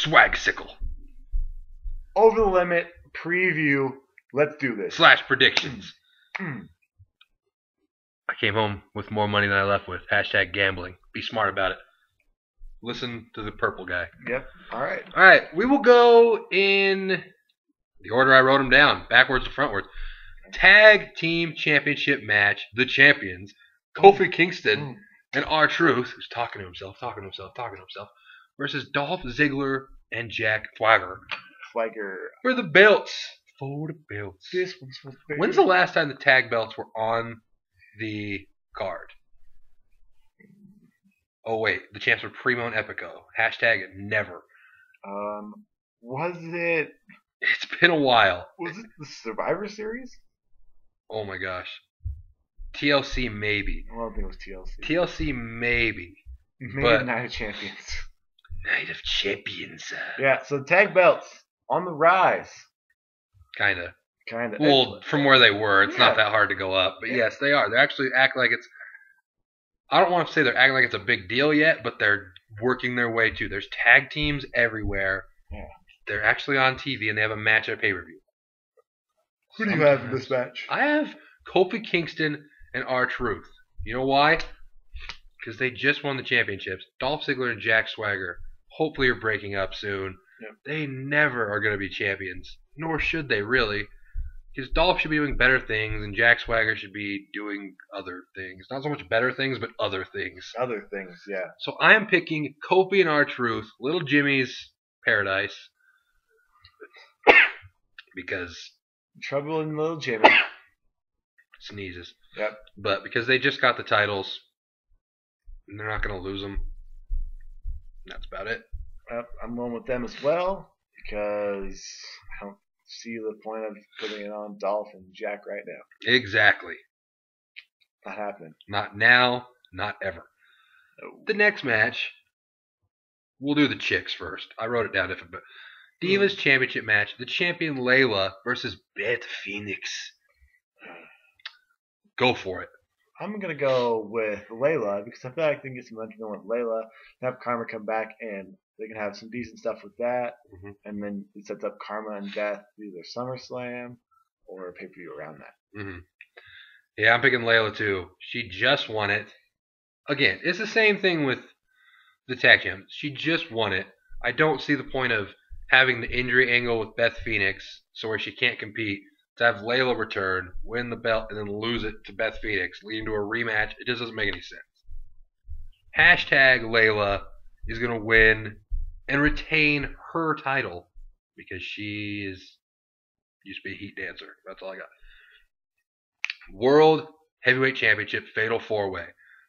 Swagsicle. Over the limit preview. Let's do this. / predictions. I came home with more money than I left with. # gambling. Be smart about it. Listen to the purple guy. Yep. All right. All right. We will go in the order I wrote them down, backwards to frontwards. Tag Team Championship match. The champions, Kofi Kingston and R-Truth, who's talking to himself, versus Dolph Ziggler and Jack Swagger. For the belts. This one's for the belts. When's the last time the tag belts were on the card? Oh, wait. The champs were Primo and Epico. # never. Was it... It's been a while. Was it the Survivor Series? Oh, my gosh. TLC, maybe. I don't think it was TLC. TLC, maybe. Maybe Night of Champions. Night of Champions. Yeah, so tag belts on the rise. Kinda. Kinda. Well, from where they were, it's not that hard to go up. But yes, they are. They actually act like it's... I don't want to say they're acting like it's a big deal yet, but they're working their way to. There's tag teams everywhere. Yeah. They're actually on TV, and they have a match at pay-per-view. Who do you have in this match? I have Kofi Kingston and R-Truth. You know why? Because they just won the championships. Dolph Ziggler and Jack Swagger hopefully are breaking up soon. Yep. They never are going to be champions, nor should they really. Because Dolph should be doing better things, and Jack Swagger should be doing other things. Not so much better things, but other things. Other things, yeah. So I am picking Kofi and R-Truth, Little Jimmy's Paradise, because... Trouble in Little Jimmy. Sneezes. Yep. But because they just got the titles, and they're not going to lose them. That's about it. Yep, I'm going with them as well, because I don't see the point of putting it on Dolph and Jack right now. Exactly. Not happening. Not now, not ever. No. The next match, we'll do the chicks first. I wrote it down different, but Divas Championship match. The champion Layla versus Beth Phoenix. Go for it. I'm going to go with Layla, because I feel like they can get some momentum going with Layla, have Karma come back, and they can have some decent stuff with that. And then it sets up Karma and Beth either SummerSlam or a pay-per-view around that. Yeah, I'm picking Layla too. She just won it. Again, it's the same thing with the tag champs. She just won it. I don't see the point of having the injury angle with Beth Phoenix, so where she can't compete, to have Layla return, win the belt, and then lose it to Beth Phoenix, leading to a rematch. It just doesn't make any sense. # Layla is going to win and retain her title because she used to be a heat dancer. That's all I got. World Heavyweight Championship Fatal 4-Way.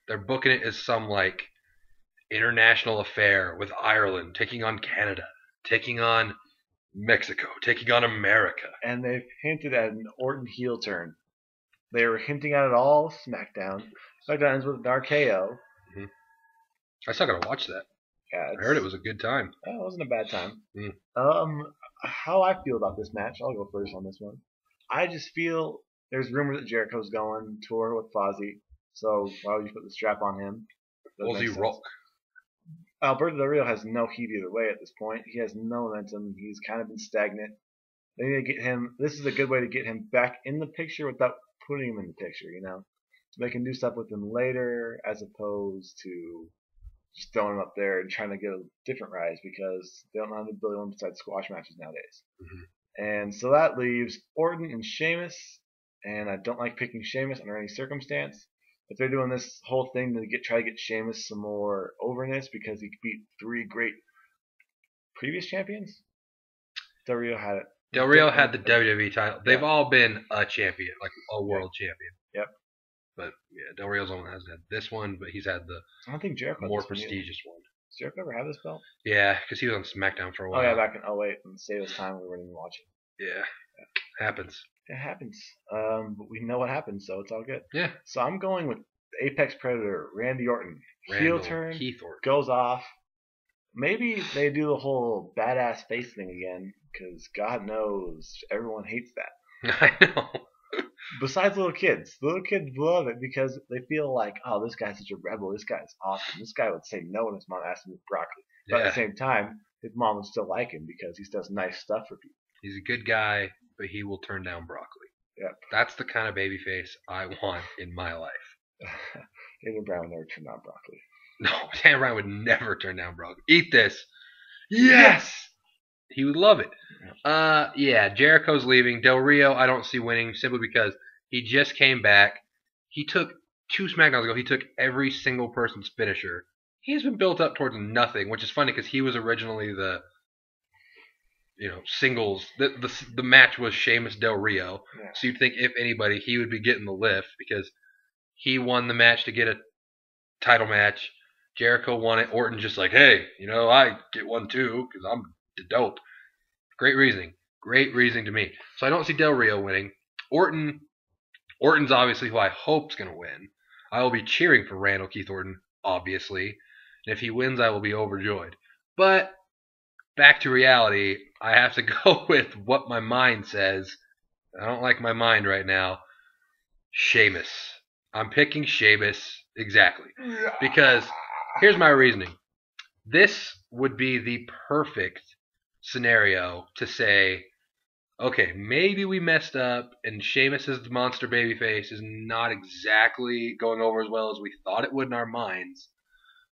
They're booking it as some like international affair with Ireland taking on Canada, taking on Mexico, taking on America. And they've hinted at an Orton heel turn. They were hinting at it all SmackDown. SmackDown ends with an RKO. I still gotta watch that. Yeah, I heard it was a good time. It wasn't a bad time. How I feel about this match, I'll go first on this one. I just feel there's rumors that Jericho's going tour with Fozzy, so why would you put the strap on him? Ozzy Rock. Alberto Del Rio has no heat either way at this point. He has no momentum. He's kind of been stagnant. They need to get him. This is a good way to get him back in the picture without putting him in the picture, you know? So they can do stuff with him later as opposed to just throwing him up there and trying to get a different rise because they don't know how to build one besides squash matches nowadays. And so that leaves Orton and Sheamus, and I don't like picking Sheamus under any circumstance. If they're doing this whole thing to try to get Sheamus some more overness because he beat 3 great previous champions, Del Rio had it. Del Rio had the WWE title. They've all been a champion, like a world champion. Yep. But yeah, Del Rio's only has had this one, but he's had the I don't think Jericho more prestigious one. Does Jericho ever have this belt? Yeah, because he was on SmackDown for a while. Oh yeah, back in 08, and save us time we weren't even watching. Yeah, happens. It happens. But we know what happens, so it's all good. Yeah. So I'm going with Apex Predator, Randy Orton. Heel turn, Keith Orton. goes off. Maybe they do the whole badass face thing again, because God knows everyone hates that. I know. Besides little kids. Little kids love it because they feel like, oh, this guy's such a rebel. This guy's awesome. This guy would say no when his mom asked him for broccoli. But at the same time, his mom would still like him because he does nice stuff for people. He's a good guy, but he will turn down broccoli. Yep. That's the kind of babyface I want in my life. Daniel Bryan would never turn down broccoli. No, Daniel Bryan would never turn down broccoli. Eat this. Yes! He would love it. Yeah, Jericho's leaving. Del Rio, I don't see winning simply because he just came back. He took 2 SmackDowns ago. He took every single person's finisher. He's been built up towards nothing, which is funny because he was originally the singles. The match was Sheamus Del Rio. Yeah. So you'd think if anybody, he would be getting the lift because he won the match to get a title match. Jericho won it. Orton just like, hey, I get one too because I'm the dope. Great reasoning. Great reasoning to me. So I don't see Del Rio winning. Orton's obviously who I hope's going to win. I will be cheering for Randall Keith Orton, obviously. And if he wins, I will be overjoyed. But back to reality, I have to go with what my mind says. I don't like my mind right now. Sheamus. I'm picking Sheamus exactly. Because here's my reasoning. This would be the perfect scenario to say, okay, maybe we messed up and Sheamus as the monster babyface is not exactly going over as well as we thought it would in our minds.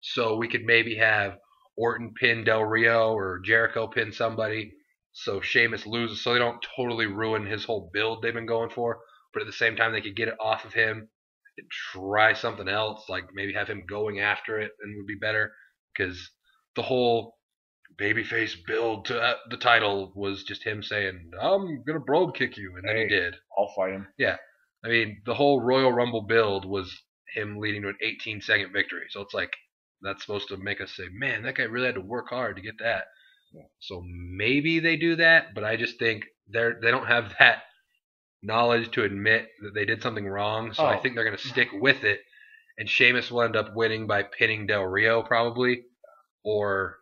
So we could maybe have Orton pin Del Rio or Jericho pin somebody so Sheamus loses so they don't totally ruin his whole build they've been going for. But at the same time, they could get it off of him and try something else, like maybe have him going after it and would be better because the whole babyface build to the title was just him saying, I'm going to brogue kick you, and then he did. I'll fight him. Yeah. I mean, the whole Royal Rumble build was him leading to an 18-second victory. So it's like, that's supposed to make us say, man, that guy really had to work hard to get that. Yeah. So maybe they do that, but I just think they don't have that knowledge to admit that they did something wrong. So I think they're going to stick with it, and Sheamus will end up winning by pinning Del Rio probably, or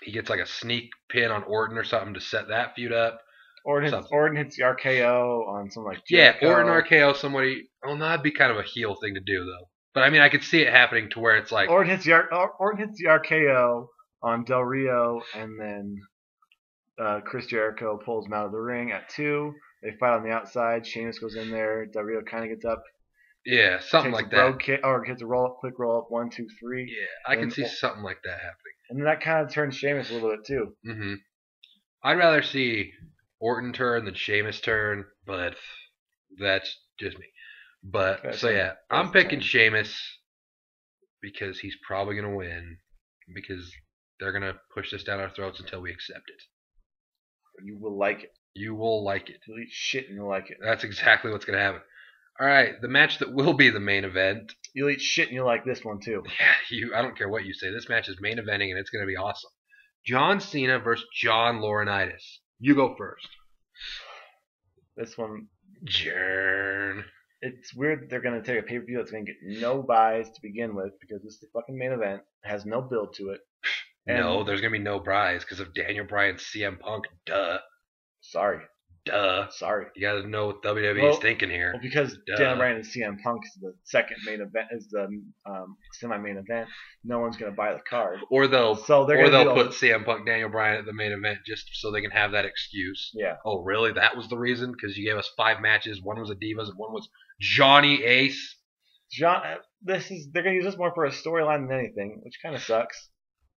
he gets like a sneak pin on Orton or something to set that feud up. Orton hits the RKO on some like Jericho. Yeah, Orton RKO somebody. Oh, no, that'd be kind of a heel thing to do though. But I mean, I could see it happening to where it's like Orton hits the RKO on Del Rio, and then Chris Jericho pulls him out of the ring at 2. They fight on the outside. Sheamus goes in there. Del Rio kind of gets up. Yeah, something like that. Or hits a quick roll up, 1, 2, 3. Yeah, I can see something like that happening. And then that kind of turns Sheamus a little bit too. Mm-hmm. I'd rather see Orton turn than Sheamus turn, but that's just me. But I'm picking Sheamus because he's probably gonna win because they're gonna push this down our throats until we accept it. You will like it. You will like it. You'll eat shit and you'll like it. That's exactly what's gonna happen. All right, the match that will be the main event. You'll eat shit and you'll like this one too. Yeah, I don't care what you say. This match is main eventing and it's gonna be awesome. John Cena versus John Laurinaitis. You go first. This one, Jern. It's weird that they're going to take a pay-per-view that's going to get no buys to begin with because this is the fucking main event. It has no build to it. No, there's going to be no buys because of Daniel Bryan, CM Punk. Duh. Sorry. You got to know what WWE is thinking here. Well, because Daniel Bryan and CM Punk is the second main event, is the semi-main event. No one's going to buy the card. Or they'll put CM Punk, Daniel Bryan at the main event just so they can have that excuse. Yeah. Oh, really? That was the reason? Because you gave us 5 matches. One was a Divas and one was Johnny Ace. They're going to use this more for a storyline than anything, which kind of sucks.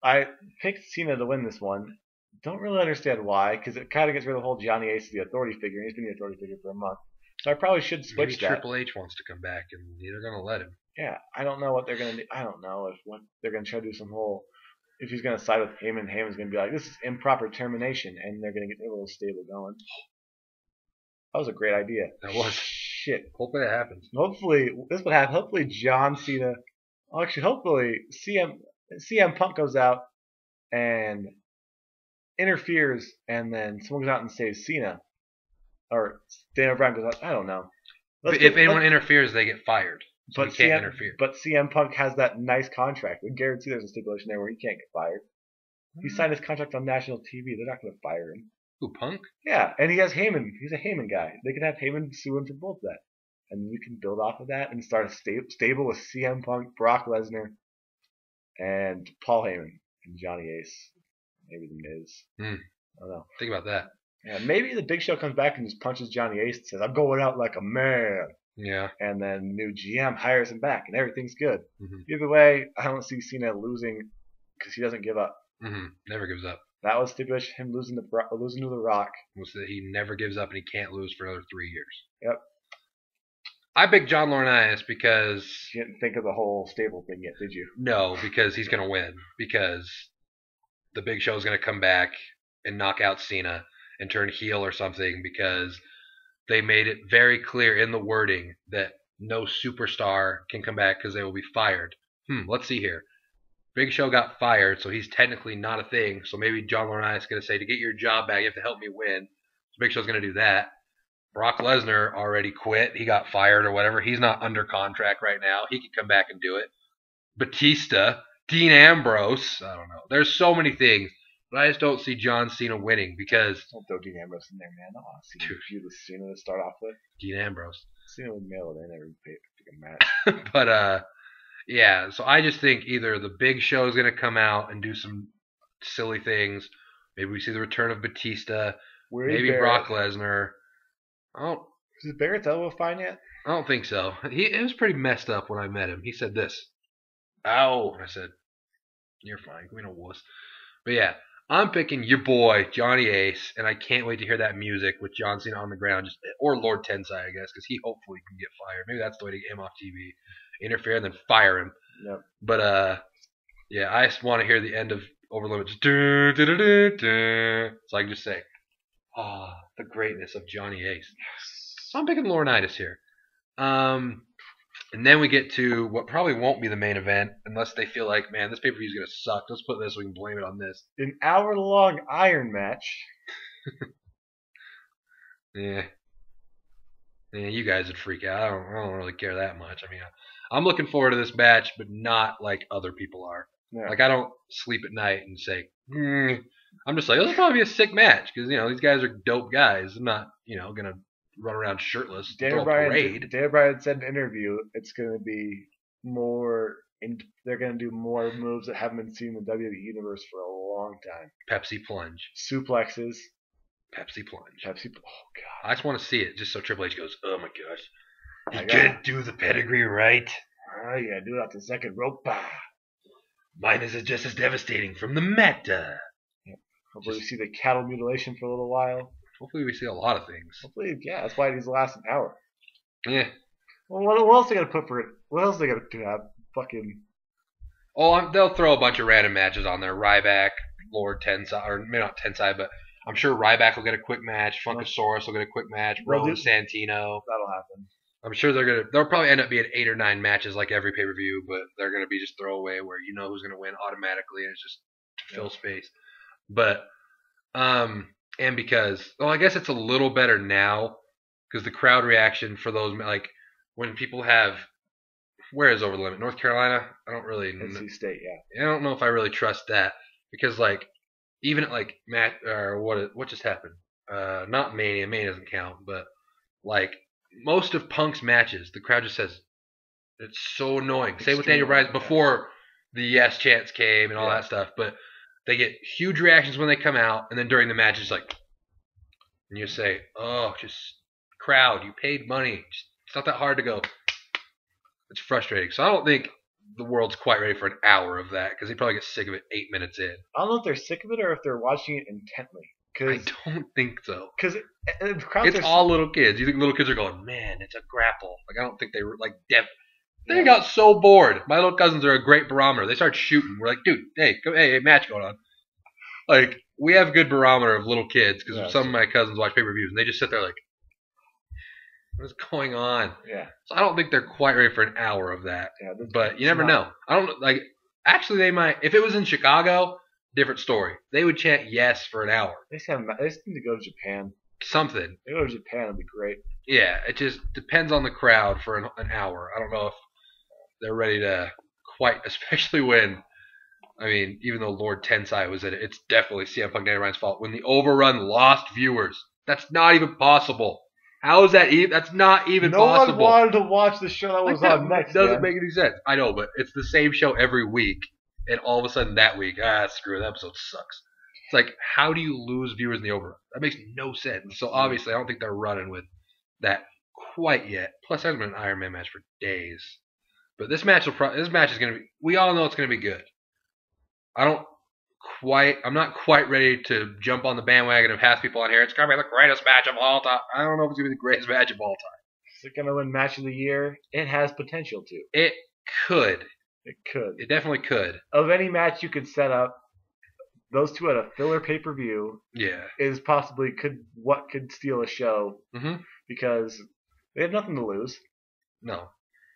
I picked Cena to win this one. Don't really understand why, because it kind of gets rid of the whole Johnny Ace, the authority figure, and he's been the authority figure for a month. So I probably should switch that. Triple H wants to come back, and they're going to let him. Yeah, I don't know what they're going to do. I don't know what they're going to try to do some whole. If he's going to side with Heyman, Heyman's going to be like, this is improper termination, and they're going to get their little stable going. That was a great idea. That was. Shit. Hopefully that happens. Hopefully, this would happen. Hopefully John Cena. Actually, hopefully CM Punk goes out and interferes, and then someone goes out and saves Cena, or Daniel Bryan goes out. I don't know. If anyone interferes, they get fired. So but he can't interfere. But CM Punk has that nice contract. We guarantee there's a stipulation there where he can't get fired. He signed his contract on national TV. They're not going to fire him. Who, Punk? Yeah, and he has Heyman. He's a Heyman guy. They can have Heyman sue him for both that, and you can build off of that and start a stable with CM Punk, Brock Lesnar, and Paul Heyman and Johnny Ace. Maybe the Miz. Hmm. I don't know. Think about that. Yeah, maybe the Big Show comes back and just punches Johnny Ace and says, "I'm going out like a man." Yeah. And then new GM hires him back, and everything's good. Mm-hmm. Either way, I don't see Cena losing because he doesn't give up. Mm-hmm. Never gives up. That was stipulation, him losing to The Rock. Was that he never gives up and he can't lose for another 3 years. Yep. I picked John Laurinaitis because... You didn't think of the whole stable thing yet, did you? No, because he's going to win. Because the Big Show is going to come back and knock out Cena and turn heel or something because they made it very clear in the wording that no superstar can come back because they will be fired. Let's see here. Big Show got fired, so he's technically not a thing. So maybe John Laurinaitis is going to say, to get your job back, you have to help me win. So Big Show's going to do that. Brock Lesnar already quit. He got fired or whatever. He's not under contract right now. He could come back and do it. Batista, Dean Ambrose. I don't know. There's so many things. But I just don't see John Cena winning because... Don't throw Dean Ambrose in there, man. I don't want to see a feud with Cena to start off with. Dean Ambrose. Cena would mail it in every match. But, yeah, so I just think either the Big Show is going to come out and do some silly things. Maybe we see the return of Batista. Maybe Brock Lesnar. Is Barrett's elbow fine yet? I don't think so. It was pretty messed up when I met him. He said this. Ow. And I said, you're fine. We don't wuss. But yeah, I'm picking your boy, Johnny Ace, and I can't wait to hear that music with John Cena on the ground, or Lord Tensai, I guess, because he hopefully can get fired. Maybe that's the way to get him off TV. Interfere and then fire him. Yep. But, yeah, I just want to hear the end of Over Limit. Just so I can just say, the greatness of Johnny Ace. So I'm picking Laurinaitis here. And then we get to what probably won't be the main event unless they feel like, man, this pay-per-view is going to suck. Let's put this so we can blame it on this. An hour-long iron match. Yeah. Yeah, you guys would freak out. I don't really care that much. I mean, I'm looking forward to this match, but not like other people are. Yeah. Like, I don't sleep at night and say, I'm just like, this will probably be a sick match because, these guys are dope guys. I'm not, going to run around shirtless. Daniel Bryan said in an interview it's going to be more. They're going to do more moves that haven't been seen in the WWE universe for a long time. Pepsi plunge, suplexes, Pepsi plunge. Oh god! I just want to see it, just so Triple H goes, oh my gosh, you can't do the pedigree right. Oh yeah, do it off the second rope. Mine is just as devastating from the mat. Yeah. Hopefully we see the cattle mutilation for a little while. Hopefully we see a lot of things. Hopefully, yeah, that's why it needs to last an hour. Yeah. Well, what else they got to put for it? What else they got to have? Fucking. Oh, they'll throw a bunch of random matches on there. Ryback, Lord Tensai, or maybe not Tensai, but I'm sure Ryback will get a quick match. Funkasaurus will get a quick match. Rowan Santino. That'll happen. I'm sure they'll probably end up being 8 or 9 matches like every pay-per-view, but they're going to be just throwaway where you know who's going to win automatically, and it's just to fill space. But, and because, well, I guess it's a little better now because the crowd reaction for those, like, when people have, where is Over the Limit? North Carolina? I don't really know. NC State, yeah. I don't know if I really trust that because, like, even at, like, what just happened? Not Mania. Mania doesn't count, but, like, most of Punk's matches, the crowd just says, it's so annoying. Same with Daniel Bryan before the yes chants came and all that stuff, but they get huge reactions when they come out, and then during the match, it's like, and you say, oh, just crowd, you paid money. It's not that hard to go. It's frustrating. So I don't think the world's quite ready for an hour of that because they probably get sick of it 8 minutes in. I don't know if they're sick of it or if they're watching it intently. I don't think so. Because it's all little kids. You think little kids are going, man, it's a grapple. Like, I don't think they were like They got so bored. My little cousins are a great barometer. They start shooting. We're like, dude, hey, match going on. Like, we have a good barometer of little kids because some of my cousins watch pay-per-views and they just sit there like, what's going on? Yeah. So I don't think they're quite ready for an hour of that. Yeah, but you never know. I don't like. Actually, they might. If it was in Chicago, different story. They would chant yes for an hour. They just need to go to Japan. Something. They go to Japan would be great. Yeah, it just depends on the crowd for an hour. I don't know if they're ready to quite, especially when, I mean, even though Lord Tensai was in it, it's definitely CM Punk Daniel Bryan's fault. When the Overrun lost viewers, that's not even possible. How is that even? That's not even possible. No one wanted to watch the show that was on next. It doesn't make any sense. I know, but it's the same show every week, and all of a sudden that week, screw it, that episode sucks. It's like, how do you lose viewers in the overrun? That makes no sense. So obviously, I don't think they're running with that quite yet. Plus, there's been an Iron Man match for days. But this match is going to be. We all know it's going to be good. I'm not quite ready to jump on the bandwagon of half people on here. It's going to be the greatest match of all time. I don't know if it's going to be the greatest match of all time. Is it going to win match of the year? It has potential to. It could. It could. It definitely could. Of any match you could set up, those two at a filler pay-per-view is possibly what could steal a show because they have nothing to lose. No.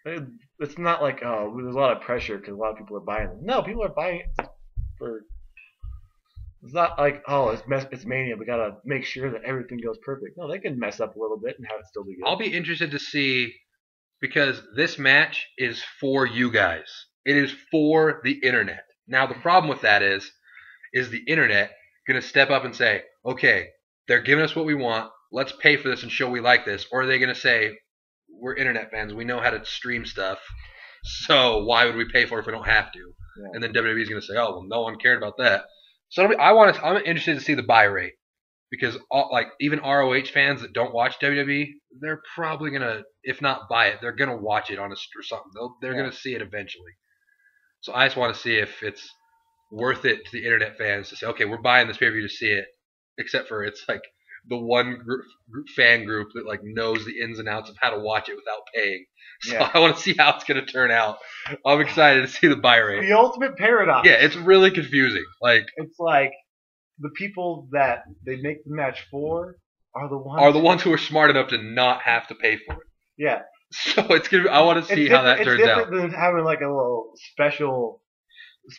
It's not like, oh, there's a lot of pressure because a lot of people are buying them. No, people are buying it for... It's not like, oh, it's Mania. We got to make sure that everything goes perfect. No, they can mess up a little bit and have it still be good. I'll be interested to see because this match is for you guys. It is for the internet. Now, the problem with that is the internet going to step up and say, okay, they're giving us what we want. Let's pay for this and show we like this. Or are they going to say, we're internet fans. We know how to stream stuff. So why would we pay for it if we don't have to? Yeah. And then WWE is going to say, oh, well, no one cared about that. So I'm interested to see the buy rate because even ROH fans that don't watch WWE, they're probably gonna, if not buy it, they're gonna watch it on or something. They're gonna see it eventually. So I just want to see if it's worth it to the internet fans to say, okay, we're buying this pay-per-view to see it. Except for it's like the one fan group that like knows the ins and outs of how to watch it without paying. So I want to see how it's going to turn out. I'm excited to see the buy rate. The ultimate paradox. Yeah, it's really confusing. It's like the people that they make the match for are the ones who are smart enough to not have to pay for it. Yeah. So it's gonna. I want to see how that turns out. It's different than having like a little special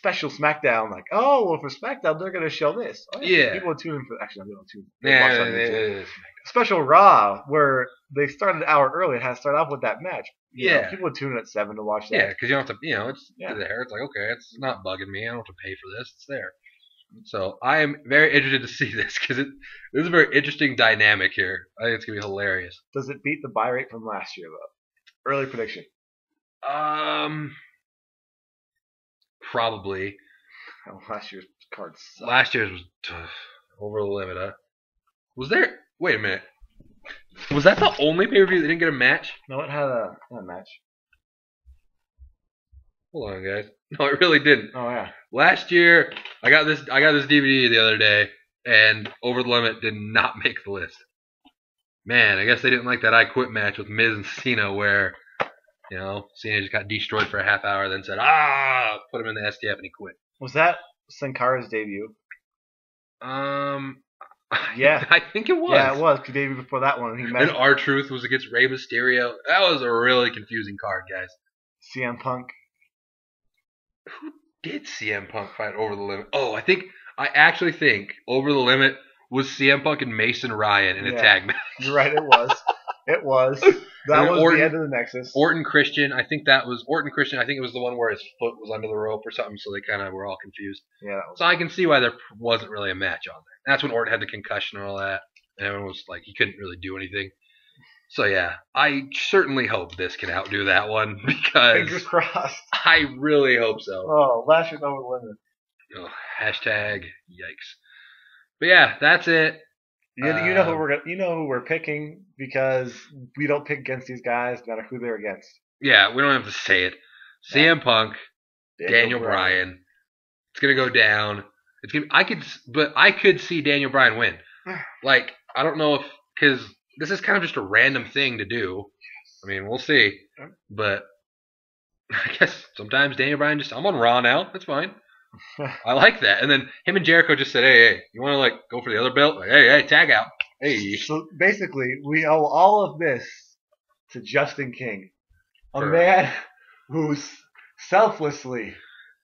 SmackDown. Like, oh, well, for SmackDown they're gonna show this. Oh, yeah. People would tune in for. Actually, they don't tune in. Special Raw, where they started an hour early, it has to start off with that match. You know, people would tune in at 7 to watch that. Yeah, because you don't have to. It's there. It's like, okay, it's not bugging me. I don't have to pay for this. It's there. So I am very interested to see this because there's a very interesting dynamic here. I think it's gonna be hilarious. Does it beat the buy rate from last year though? Early prediction. Probably. Oh, last year's card sucked. Last year's was over the limit. Huh? Was there? Wait a minute. Was that the only pay-per-view that didn't get a match? No, it had a match. Hold on, guys. No, it really didn't. Oh yeah. Last year, I got this DVD the other day, and Over the Limit did not make the list. Man, I guess they didn't like that I Quit match with Miz and Cena, where Cena just got destroyed for a half hour, then said, put him in the STF, and he quit. Was that Sin Cara's debut? Yeah, I think it was. Yeah, it was. The debut before that one, and R-Truth was against Rey Mysterio. That was a really confusing card, guys. CM Punk. Who did CM Punk fight Over the Limit? Oh, I actually think Over the Limit was CM Punk and Mason Ryan in a tag match. You're right, it was. It was. That was the end of the Nexus. Orton Christian. I think it was the one where his foot was under the rope or something, so they kind of were all confused. Yeah. So I can see why there wasn't really a match on there. That's when Orton had the concussion and all that, and everyone was like, he couldn't really do anything. So yeah, I certainly hope this can outdo that one because fingers crossed. I really hope so. Oh, last year's Over the Limit. Oh, hashtag yikes. But yeah, that's it. You know who we're picking because we don't pick against these guys, no matter who they're against. Yeah, we don't have to say it. CM Punk, Daniel Bryan. It's gonna go down. I could see Daniel Bryan win. Like, I don't know because this is kind of just a random thing to do. I mean, we'll see. But I guess sometimes Daniel Bryan I'm on Raw now. That's fine. I like that. And then him and Jericho just said, hey, you want to go for the other belt? Like, hey, tag out. Hey. So basically, we owe all of this to Justin King, a man who's selflessly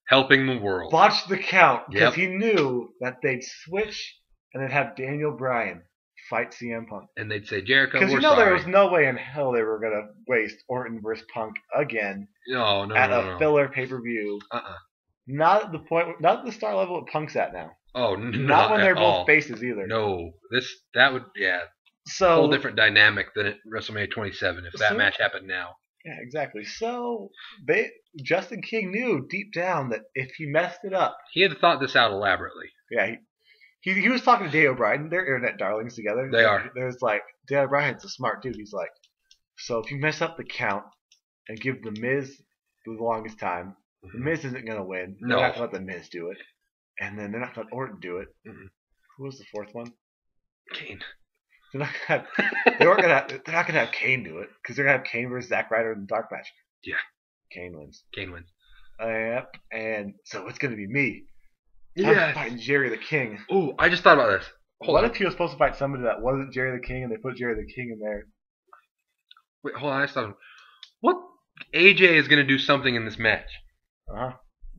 helping the world. Botched the count because he knew that they'd switch and they'd have Daniel Bryan fight CM Punk. And they'd say, Jericho, because there was no way in hell they were going to waste Orton versus Punk again at a filler pay-per-view. Not at the star level that Punk's at now. Oh, not when they're both faces either. No, that would So whole different dynamic than at WrestleMania 27 if that match happened now. Yeah, exactly. So Justin King knew deep down that if he messed it up, he had thought this out elaborately. Yeah, He was talking to Daniel Bryan. They're internet darlings together. They are. There's like Daniel Bryan's a smart dude. He's like, so if you mess up the count and give the Miz the longest time, the Miz isn't gonna win. No. They're not gonna let the Miz do it, and then they're not gonna let Orton do it. Mm-hmm. Who was the fourth one? Kane. They're not gonna have Kane do it because they're gonna have Kane versus Zack Ryder in the dark match. Yeah. Kane wins. Kane wins. Yep. And so it's gonna be me. Yeah. I'm fighting Jerry the King. Ooh, I just thought about this. What if he was supposed to fight somebody that wasn't Jerry the King and they put Jerry the King in there? Wait, hold on. I just thought. What? AJ is gonna do something in this match.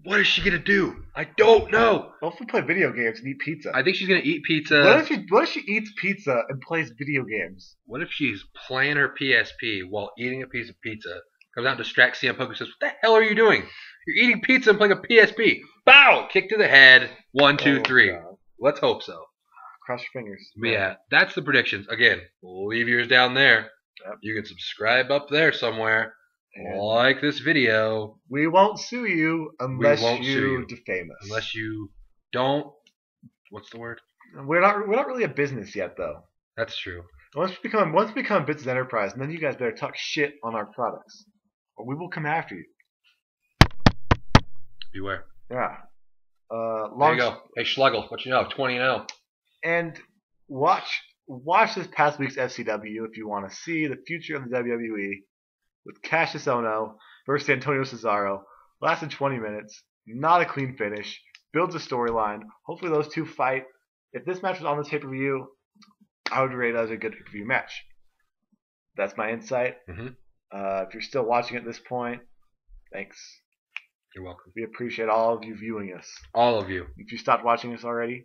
What is she gonna do? I don't know. What if we play video games and eat pizza? I think she's gonna eat pizza. What if she eats pizza and plays video games? What if she's playing her PSP while eating a piece of pizza? Comes out and distracts CM Punk and says, "What the hell are you doing? You're eating pizza and playing a PSP." Bow! Kick to the head. 1, 2, 3. God. Let's hope so. Cross your fingers. But yeah, that's the predictions. Again, we'll leave yours down there. Yep. You can subscribe up there somewhere. And like this video. we won't sue you unless you defame us. Unless you don't. What's the word? We're not really a business yet, though. That's true. Once we become a business enterprise, and then you guys better talk shit on our products, or we will come after you. Beware. Yeah. There you go. Hey, Schlegel, what you know? 20-0. And watch this past week's FCW if you want to see the future of the WWE with Cassius Ohno versus Antonio Cesaro. Lasted 20 minutes. Not a clean finish. Builds a storyline. Hopefully those two fight. If this match was on the pay-per-view, I would rate it as a good pay-per-view match. That's my insight. Mm-hmm. If you're still watching at this point, thanks. You're welcome. We appreciate all of you viewing us. All of you. If you stopped watching us already,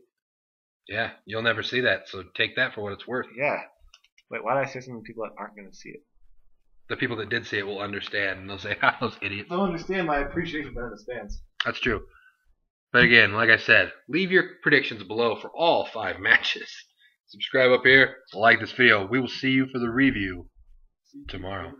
yeah, you'll never see that, so take that for what it's worth. yeah. Wait, why did I say something to people that aren't going to see it? The people that did see it will understand, and they'll say, "Ah, those idiots." They'll understand my appreciation better than the fans. That's true. But again, like I said, leave your predictions below for all 5 matches. Subscribe up here, like this video. We will see you for the review tomorrow.